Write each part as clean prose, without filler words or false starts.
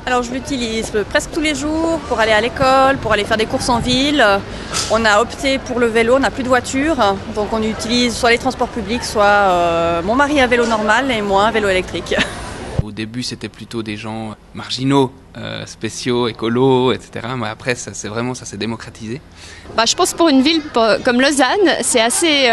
Alors je l'utilise presque tous les jours pour aller à l'école, pour aller faire des courses en ville. On a opté pour le vélo, on n'a plus de voiture, donc on utilise soit les transports publics, soit mon mari un vélo normal et moi un vélo électrique. Au début, c'était plutôt des gens marginaux, spéciaux, écolos, etc. Mais après, ça s'est démocratisé. Je pense pour une ville comme Lausanne, c'est assez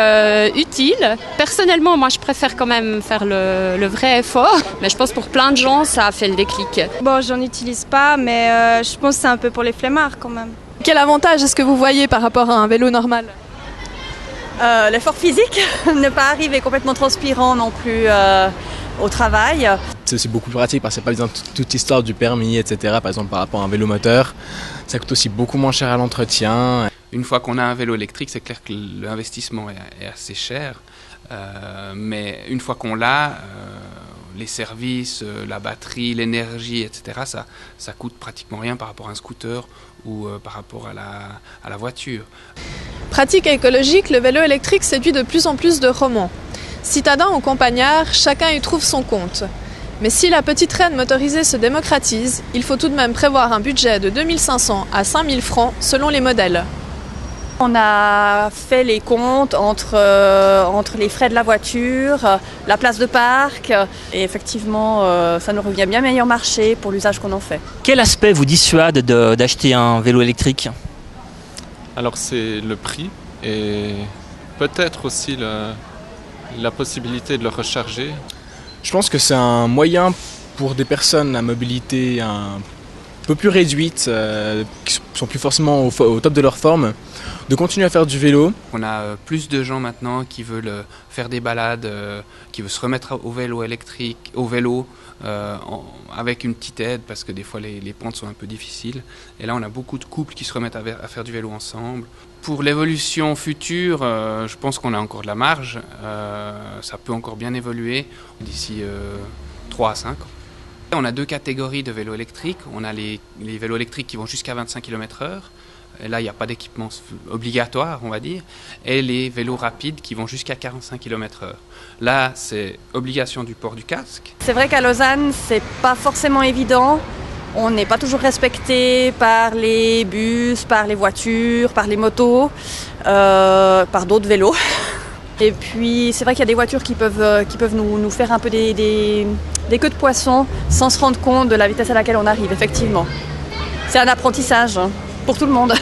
utile. Personnellement, moi, je préfère quand même faire le vrai effort. Mais je pense pour plein de gens, ça a fait le déclic. Bon, j'en utilise pas, mais je pense que c'est un peu pour les flemmards quand même. Quel avantage est-ce que vous voyez par rapport à un vélo normal ? L'effort physique, ne pas arriver complètement transpirant non plus au travail. C'est aussi beaucoup plus pratique parce qu'il n'y a pas besoin de toute l'histoire du permis, etc. Par exemple, par rapport à un vélo moteur, ça coûte aussi beaucoup moins cher à l'entretien. Une fois qu'on a un vélo électrique, c'est clair que l'investissement est assez cher. Mais une fois qu'on l'a, les services, la batterie, l'énergie, etc., ça coûte pratiquement rien par rapport à un scooter ou par rapport à la voiture. Pratique et écologique, le vélo électrique séduit de plus en plus de romans. Citadins ou campagnards, chacun y trouve son compte. Mais si la petite reine motorisée se démocratise, il faut tout de même prévoir un budget de 2500 à 5000 francs selon les modèles. On a fait les comptes entre les frais de la voiture, la place de parc, et effectivement ça nous revient bien meilleur marché pour l'usage qu'on en fait. Quel aspect vous dissuade d'acheter un vélo électrique ? Alors c'est le prix et peut-être aussi la possibilité de le recharger. Je pense que c'est un moyen pour des personnes à mobilité un peu plus réduite, qui sont plus forcément au top de leur forme, de continuer à faire du vélo. On a plus de gens maintenant qui veulent faire des balades, qui veulent se remettre au vélo électrique, au vélo, avec une petite aide parce que des fois les pentes sont un peu difficiles. Et là on a beaucoup de couples qui se remettent à faire du vélo ensemble. Pour l'évolution future, je pense qu'on a encore de la marge. Ça peut encore bien évoluer d'ici 3 à 5 ans. On a 2 catégories de vélos électriques. On a les vélos électriques qui vont jusqu'à 25 km/h. Et là, il n'y a pas d'équipement obligatoire, on va dire. Et les vélos rapides qui vont jusqu'à 45 km/h. Là, c'est obligation du port du casque. C'est vrai qu'à Lausanne, c'est pas forcément évident. On n'est pas toujours respecté par les bus, par les voitures, par les motos, par d'autres vélos. Et puis c'est vrai qu'il y a des voitures qui peuvent nous faire un peu des queues de poisson sans se rendre compte de la vitesse à laquelle on arrive, effectivement. C'est un apprentissage pour tout le monde.